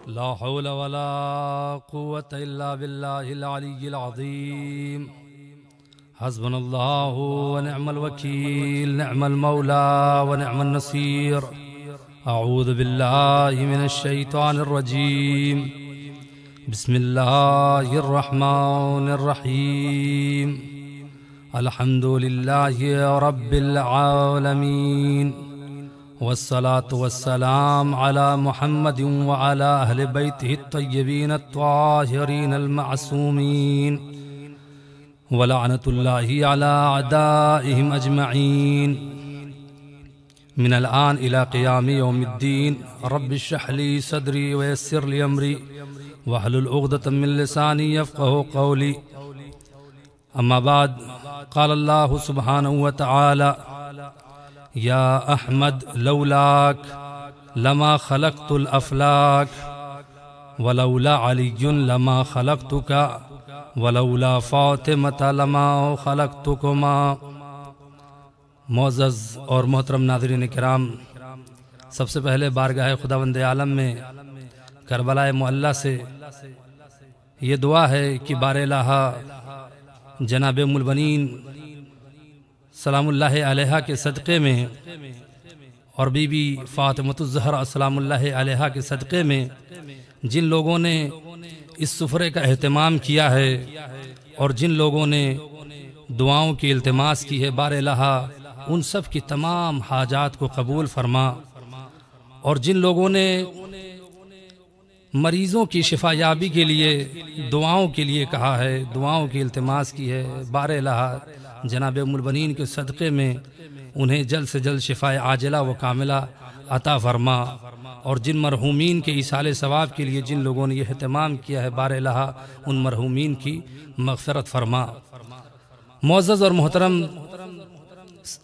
لا حول ولا قوة إلا بالله العلي العظيم. حسبنا الله ونعم الوكيل، نعم المولى ونعم النصير. أعوذ بالله من الشيطان الرجيم. بسم الله الرحمن الرحيم. الحمد لله رب العالمين، والصلاة والسلام على محمد وعلى أهل بيته الطيبين الطاهرين المعصومين، ولعنة الله على أعدائهم أجمعين من الآن إلى قيام يوم الدين. رب اشرح لي صدري ويسر لي أمري واحلل عقدة من لساني يفقهوا قولي. أما بعد، قال الله سبحانه وتعالى: يا أحمد لولاك لما خلقت الأفلاك، ولولا علي لما خلقتك، ولولا فاطمة لما خلقتكما. معزز اور محترم ناظرین کرام، سب سے پہلے بارگاہ خداوند عالم میں کربلا معلی سے یہ دعا ہے کہ بار الہ جناب ام البنین سلام اللہ علیہا کے صدقے میں اور بی بی فاطمۃ الزہرا سلام اللہ علیہا کے صدقے میں جن لوگوں نے اس سفرے کا اہتمام کیا ہے اور جن لوگوں نے دعاؤں کی التماس کی ہے، بار الہ ان سب کی تمام حاجات کو قبول فرما. اور جن لوگوں نے مریضوں کی شفا یابی کے لیے دعاؤں کے لیے کہا ہے، دعاؤں کی التماس کی ہے، بار الہ جناب ام البنین کے صدقے میں انہیں جلد سے جلد شفا عاجلہ و کاملہ عطا فرما. اور جن مرحومین کے ایصال ثواب کے لیے جن لوگوں نے یہ اہتمام کیا ہے، بار الہ ان مرحومین کی مغفرت فرما. معزز اور محترم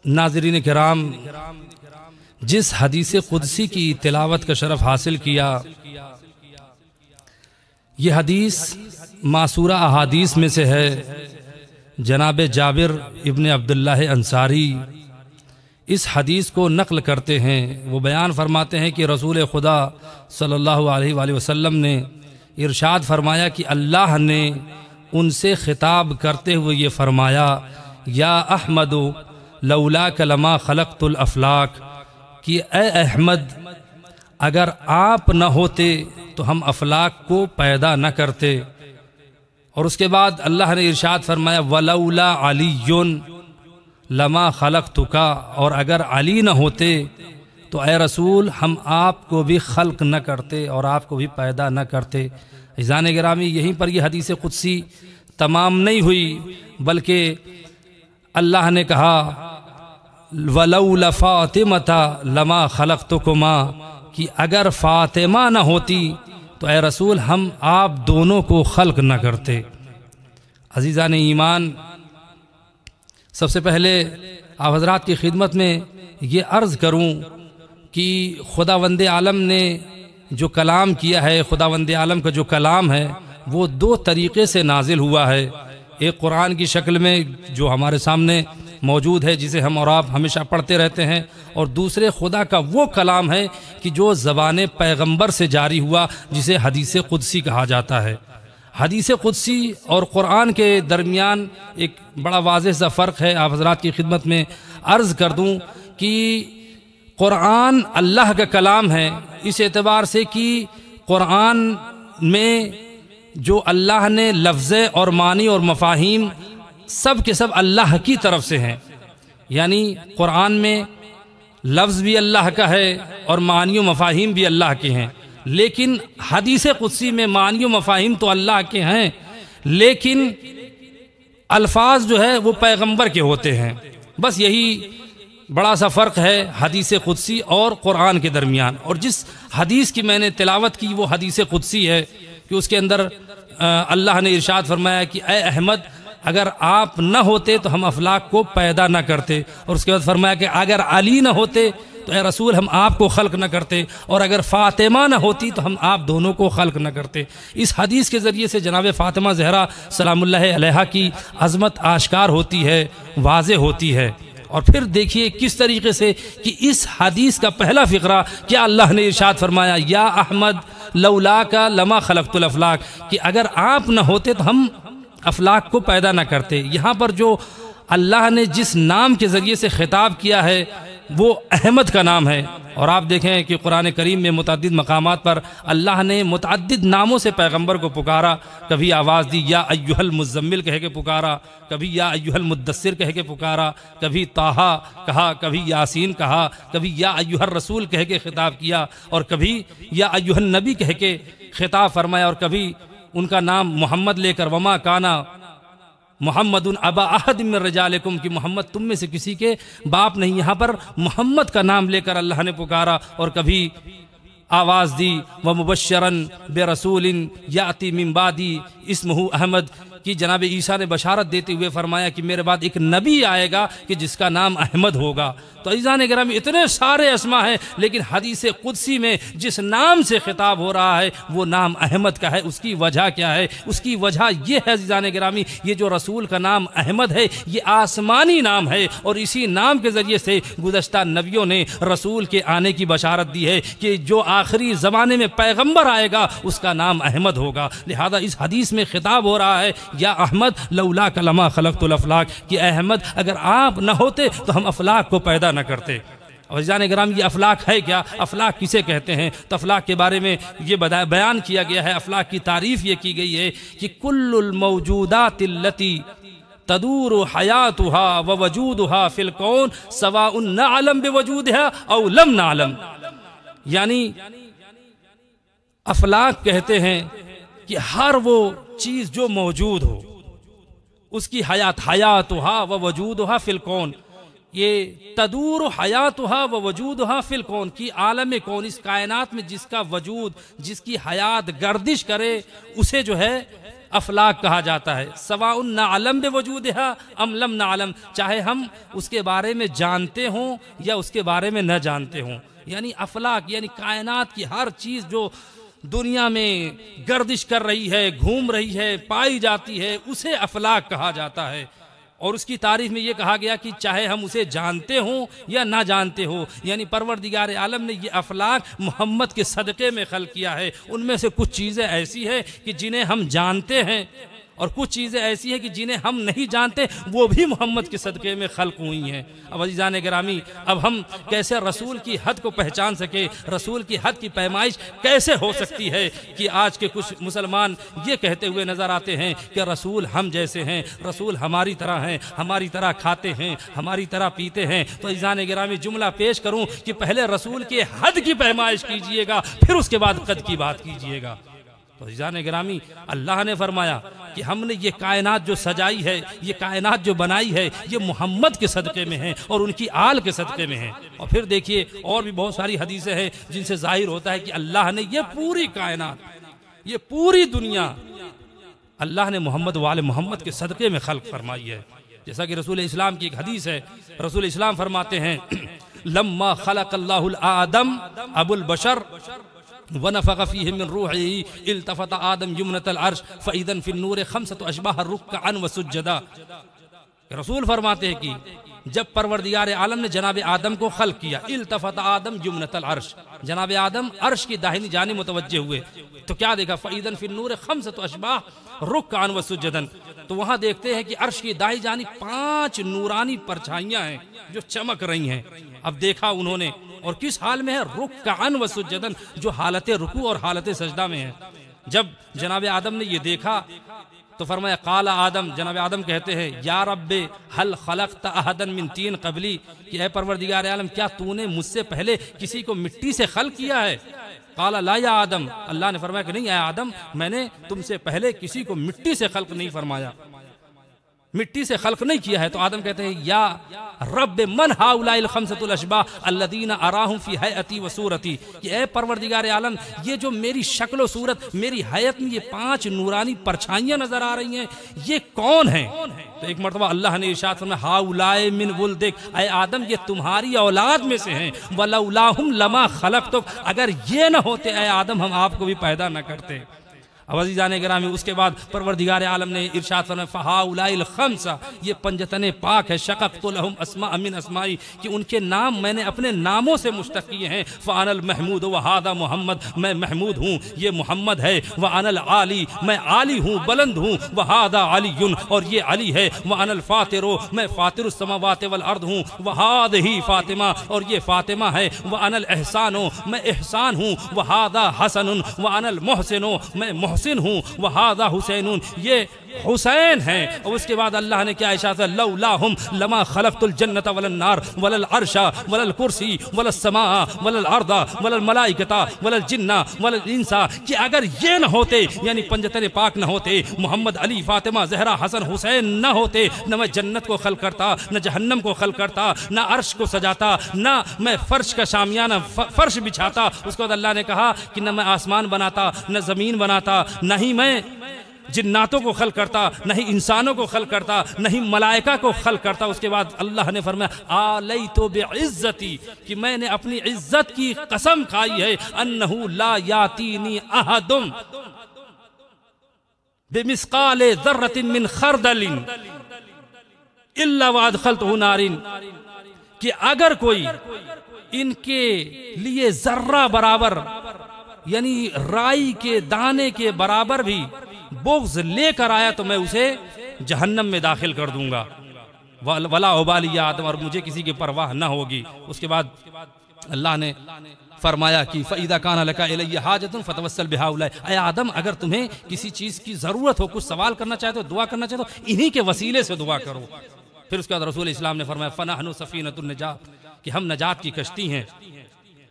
ناظرین کرام، جس حدیث قدسی کی تلاوت کا شرف حاصل کیا، یہ حدیث معصورہ احادیث میں سے ہے. جناب جابر ابن عبداللہ انصاری اس حدیث کو نقل کرتے ہیں. وہ بیان فرماتے ہیں کہ رسول خدا صلی اللہ علیہ وآلہ وسلم نے ارشاد فرمایا کہ اللہ نے ان سے خطاب کرتے ہوئے یہ فرمایا: یا احمد لولاک لما خلقت الافلاک، کہ اے احمد اگر آپ نہ ہوتے تو ہم افلاک کو پیدا نہ کرتے. اور اس کے بعد اللہ نے ارشاد فرمایا: ولولا علی لما خلقتک، اور اگر علی نہ ہوتے تو اے رسول ہم آپ کو بھی خلق نہ کرتے اور آپ کو بھی پیدا نہ کرتے. عزیزان گرامی، یہیں پر یہ حدیث قدسی تمام نہیں ہوئی، بلکہ اللہ نے کہا: ولولا فاطمۃ لما خلقتکما، کہ اگر فاطمہ نہ ہوتی تو اے رسول ہم آپ دونوں کو خلق نہ کرتے. عزیزان ایمان، سب سے پہلے آپ حضرات کی خدمت میں یہ عرض کروں کہ خداوند عالم نے جو کلام کیا ہے، خداوند عالم کا جو کلام ہے وہ دو طریقے سے نازل ہوا ہے. ایک قرآن کی شکل میں جو ہمارے سامنے موجود ہے، جسے ہم اور آپ ہمیشہ پڑھتے رہتے ہیں، اور دوسرے خدا کا وہ کلام ہے کہ جو زبان پیغمبر سے جاری ہوا، جسے حدیث قدسی کہا جاتا ہے. حدیث قدسی اور قرآن کے درمیان ایک بڑا واضح سا فرق ہے. آپ حضرات کی خدمت میں عرض کر دوں کہ قرآن اللہ کا کلام ہے اس اعتبار سے کہ قرآن میں جو اللہ نے لفظ اور معنی اور مفاہیم سب کے سب اللہ کی طرف سے ہیں. یعنی قرآن میں لفظ بھی اللہ کا ہے اور معنی و مفاہیم بھی اللہ کے ہیں. لیکن حدیث قدسی میں معنی و مفاہیم تو اللہ کے ہیں، لیکن الفاظ جو ہے وہ پیغمبر کے ہوتے ہیں. بس یہی بڑا سا فرق ہے حدیث قدسی اور قرآن کے درمیان. اور جس حدیث کی میں نے تلاوت کی وہ حدیث قدسی ہے کہ اس کے اندر اللہ نے ارشاد فرمایا کہ اے احمد اگر آپ نہ ہوتے تو ہم افلاک کو پیدا نہ کرتے. اور اس کے بعد فرمایا کہ اگر علی نہ ہوتے تو اے رسول ہم آپ کو خلق نہ کرتے، اور اگر فاطمہ نہ ہوتی تو ہم آپ دونوں کو خلق نہ کرتے. اس حدیث کے ذریعے سے جناب فاطمہ زہرا سلام اللہ علیہا کی عظمت آشکار ہوتی ہے، واضح ہوتی ہے. اور پھر دیکھیے کس طریقے سے کہ اس حدیث کا پہلا فقرہ کیا اللہ نے ارشاد فرمایا، یا احمد لولاک لما خلقت الافلاک، کہ اگر آپ نہ ہوتے تو ہم افلاک کو پیدا نہ کرتے۔ یہاں پر جو اللہ نے جس نام کے ذریعے سے خطاب کیا ہے وہ احمد کا نام ہے، اور آپ دیکھیں کہ قرآن کریم میں متعدد مقامات پر اللہ نے متعدد ناموں سے پیغمبر کو پکارا، کبھی آواز دی یا ایھا المزمل کہہ کے پکارا، کبھی یا ایھا المدثر کہہ کے پکارا، کبھی طٰہٰ کہا، کبھی یاسین کہا، کبھی یا ایھا الرسول کہہ کے خطاب کیا، اور کبھی یا ایھا النبی کہہ کے خطاب فرمایا، اور کبھی ان کا نام محمد لے کر وما کانا محمد ابا احد من رجالکم، کہ محمد تم میں سے کسی کے باپ نہیں، یہاں پر محمد کا نام لے کر اللہ نے پکارا، اور کبھی آواز دی ومبشرا برسول یاتی من بعدی اسمہ احمد، کہ جناب عیسیٰ نے بشارت دیتے ہوئے فرمایا کہ میرے بعد ایک نبی آئے گا کہ جس کا نام احمد ہوگا۔ تو عزیزان گرامی اتنے سارے اسما ہیں، لیکن حدیث قدسی میں جس نام سے خطاب ہو رہا ہے وہ نام احمد کا ہے۔ اس کی وجہ کیا ہے؟ اس کی وجہ یہ ہے عزیزان گرامی، یہ جو رسول کا نام احمد ہے یہ آسمانی نام ہے، اور اسی نام کے ذریعے سے گزشتہ نبیوں نے رسول کے آنے کی بشارت دی ہے کہ جو آخری زمانے میں پیغمبر آئے گا اس کا نام احمد ہوگا۔ لہذا اس حدیث میں خطاب ہو رہا ہے یا احمد لولاک لما خلقت الافلاک، کہ احمد اگر آپ نہ ہوتے تو ہم افلاک کو پیدا نہ کرتے۔ اور عزیزان گرامی یہ افلاک ہے کیا؟ افلاک کسے کہتے ہیں؟ تو افلاک کے بارے میں یہ بیان کیا گیا ہے، افلاک کی تعریف یہ کی گئی ہے کہ کل الموجودات التي تدور حیاتها ووجودها فی الکون سواء نعلم بوجودها او لم نعلم، یعنی افلاک کہتے ہیں کہ ہر وہ چیز جو موجود ہو اس کی حیاتها ووجودها فی الکون، یہ تدور حیاتها ووجودها فی الکون کی عالم کون، اس کائنات میں جس کا وجود، جس کی حیات گردش کرے اسے جو ہے افلاک کہا جاتا ہے۔ سواء نعلم بوجودها ام لم نعلم، چاہے ہم اس کے بارے میں جانتے ہوں یا اس کے بارے میں نہ جانتے ہوں، یعنی افلاک یعنی کائنات کی ہر چیز جو دنیا میں گردش کر رہی ہے، گھوم رہی ہے، پائی جاتی ہے، اسے افلاک کہا جاتا ہے۔ اور اس کی تعریف میں یہ کہا گیا کہ چاہے ہم اسے جانتے ہوں یا نہ جانتے ہوں، یعنی پروردگار عالم نے یہ افلاک محمد کے صدقے میں خلق کیا ہے۔ ان میں سے کچھ چیزیں ایسی ہیں کہ جنہیں ہم جانتے ہیں، اور کچھ چیزیں ایسی ہیں کہ جنہیں ہم نہیں جانتے، وہ بھی محمد کے صدقے میں خلق ہوئی ہیں۔ اب عزیزان گرامی، اب ہم کیسے رسول کی حد کو پہچان سکے، رسول کی حد کی پیمائش کیسے ہو سکتی ہے کہ آج کے کچھ مسلمان یہ کہتے ہوئے نظر آتے ہیں کہ رسول ہم جیسے ہیں، رسول ہماری طرح ہیں، ہماری طرح کھاتے ہیں، ہماری طرح پیتے ہیں۔ تو عزیزان گرامی جملہ پیش کروں کہ پہلے رسول کے حد کی پیمائش کیجئے گا، پھر اس کے بعد قد کی بات کیجئے گا۔ تو عزیزان گرامی اللہ نے فرمایا کہ ہم نے یہ کائنات جو سجائی ہے، یہ کائنات جو بنائی ہے، یہ محمد کے صدقے میں ہیں اور ان کی آل کے صدقے میں ہیں۔ اور پھر دیکھیے اور بھی بہت ساری حدیثیں ہیں جن سے ظاہر ہوتا ہے کہ اللہ نے یہ پوری کائنات، یہ پوری دنیا اللہ نے محمد وآل محمد کے صدقے میں خلق فرمائی ہے۔ جیسا کہ رسول اسلام کی ایک حدیث ہے، رسول اسلام فرماتے ہیں لما خلق اللہ الآدم ابو البشر ونفخ فيه من روحه التفت آدم يمنة العرش فإذا في النور 5 أشباه ركعا وسجدا۔ رسول فرماتے ہیں کہ جب پروردگار عالم نے جناب آدم کو خلق کیا، التفت آدم یمنۃ العرش، جناب آدم عرش کی داہنی جانب متوجہ ہوئے تو کیا دیکھا؟ فإذا في النور 5 أشباه ركعا وسجدا، تو وہاں دیکھتے ہیں کہ عرش کی داہنی جانب 5 نورانی پرچھائیاں ہیں جو چمک رہی ہیں۔ اب دیکھا انہوں نے، اور کس حال میں ہے؟ رکعا وسجدا، جو حالت رکوع اور حالت سجدہ میں ہے۔ جب جناب آدم نے یہ دیکھا تو فرمایا قال آدم، جناب آدم کہتے ہیں یا رب هل خلقت احدا من طین قبلی، کہ اے پروردگار عالم کیا تو نے مجھ سے پہلے کسی کو مٹی سے خلق کیا ہے؟ قال لا یا آدم، اللہ نے فرمایا کہ نہیں اے آدم، میں نے تم سے پہلے کسی کو مٹی سے خلق نہیں فرمایا، مٹی سے خلق نہیں کیا ہے۔ تو آدم کہتے ہیں یا رب من ہؤلاء الخمسۃ الاشباہ الذین اراہم فی حیاتی و صورتی، کہ اے پروردگار عالم یہ جو میری شکل و صورت، میری حیات میں یہ 5 نورانی پرچھائیاں نظر آ رہی ہیں، یہ کون ہیں؟ تو ایک مرتبہ اللہ نے ارشاد فرمایا ہؤلاء من ولدک، اے آدم یہ تمہاری اولاد میں سے ہیں، ولولاہم لما خلقتک، اگر یہ نہ ہوتے اے آدم ہم آپ کو بھی پیدا نہ کرتے۔ اب عزیزان گرامی اس کے بعد پروردگار عالم نے ارشاد فرمایا فہؤلاء الخمسہ، یہ پنجتن پاک ہے، شققت لہم اسماء من اسمائی، کہ ان کے نام میں نے اپنے ناموں سے مشتق کیے ہیں۔ فانا المحمود وہذا محمد، میں محمود ہوں یہ محمد ہے۔ وانا العالی، میں عالی ہوں بلند ہوں۔ وہذا علی، اور یہ علی ہے۔ وانا الفاطر، میں فاطر السماوات والارض ہوں۔ وہذہ فاطمہ، اور یہ فاطمہ ہے۔ وانا الاحسان، میں احسان ہوں۔ وہذا حسن، وانا المحسن، میں محسن ہوں۔ وہذا حسین، یہ حسین ہیں۔ اور اس کے بعد اللہ نے کیا ارشاد ہے، لولاہم لما خلقت الجنت ولا النار ولا العرش ولا الکرسی ولا السماء ولا الارض ولا الملائکۃ ولا الجن ولا الانس، کہ اگر یہ نہ ہوتے، یعنی پنجتن پاک نہ ہوتے، محمد علی فاطمہ زہرا حسن حسین نہ ہوتے، نہ میں جنت کو خلق کرتا، نہ جہنم کو خلق کرتا، نہ عرش کو سجاتا، نہ میں فرش کا شامیانہ فرش بچھاتا۔ اس کے بعد اللہ نے کہا کہ نہ میں آسمان بناتا، نہ زمین بناتا، نہ ہی میں جناتوں کو خلق کرتا، نہ ہی انسانوں کو خلق کرتا، نہ ہی ملائکہ کو خلق کرتا۔ اس کے بعد اللہ نے فرمایا آلیت بعزتی، کہ میں نے اپنی عزت کی قسم کھائی ہے، انہ لا یاتینی احد بمثقال ذرۃ من خردل الا وادخلتہ نار، کہ اگر کوئی ان کے لیے ذرہ برابر، یعنی رائی کے دانے کے برابر بھی بغض لے کر آیا تو میں اسے جہنم میں داخل کر دوں گا۔ ولا ابالی یا آدم، اور مجھے کسی کی پرواہ نہ ہوگی۔ اس کے بعد اللہ نے فرمایا کہ فَإِذَا كَانَ لَكَ إِلَيَّ حَاجَةٌ فَتَوَسَّلْ بِهَؤُلَاءِ، اے آدم اگر تمہیں کسی چیز کی ضرورت ہو، کچھ سوال کرنا چاہتے ہو، دعا کرنا چاہتے ہو، انہی کے وسیلے سے دعا کرو۔ پھر اس کے بعد رسول اسلام نے فرمایا فَنَحْنُ سَفِينَةُ النَّجَاةِ، کہ ہم نجات کی کشتی ہیں۔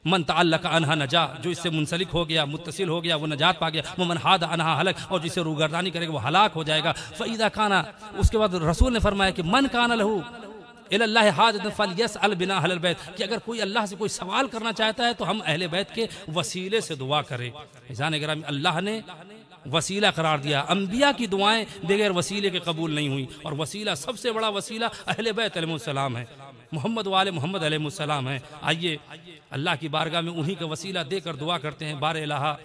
من تعلق عنہا نجا، جو اس سے منسلک ہو گیا، متصل ہو گیا، وہ نجات پا گیا۔ ومن حاد عنہا ہلک، اور جسے روگردانی کرے گا وہ ہلاک ہو جائے گا۔ فَإِذَا كَانَ، اس کے بعد رسول نے فرمایا کہ من کان لہو الی اللہ حاجۃ فلیسأل بنا اہل البیت، کہ اگر کوئی اللہ سے کوئی سوال کرنا چاہتا ہے تو ہم اہل بیت کے وسیلے سے دعا کریں۔ عزیزان گرامی، اللہ نے وسیلہ قرار دیا۔ انبیاء کی دعائیں بغیر وسیلے کے قبول نہیں ہوئی، اور وسیلہ، سب سے بڑا وسیلہ اہل بیت علیہ السلام ہے، محمد وآل محمد علیہ السلام ہے۔ آئیے اللہ کی بارگاہ میں انہی کا وسیلہ دے کر دعا کرتے ہیں۔ بار الہ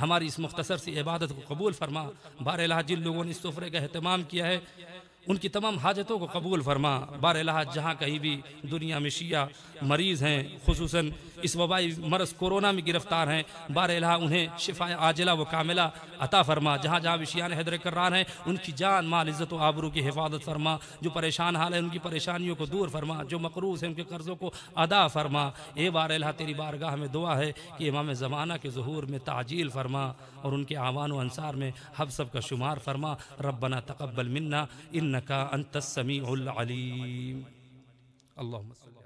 ہماری اس مختصر سی عبادت کو قبول فرما۔ بار الہ جن لوگوں نے اس سفرے کا اہتمام کیا ہے ان کی تمام حاجتوں کو قبول فرما۔ بار الہ جہاں کہیں بھی دنیا میں شیعہ مریض ہیں، خصوصاً اس وبائی مرض کورونا میں گرفتار ہیں، بار الہ انہیں شفا عاجلہ و کاملہ عطا فرما۔ جہاں جہاں بھی شیعان حیدر کرار ہیں ان کی جان مال عزت و آبرو کی حفاظت فرما۔ جو پریشان حال ہیں ان کی پریشانیوں کو دور فرما، جو مقروض ہیں ان کے قرضوں کو ادا فرما۔ اے بار الہ تیری بارگاہ میں دعا ہے کہ امام زمانہ کے ظہور میں تعجیل فرما، اور ان کے اعوان و انصار میں ہم سب کا شمار فرما۔ ربنا تقبل منا انکا انت السمیع العلیم۔ اللہم صلی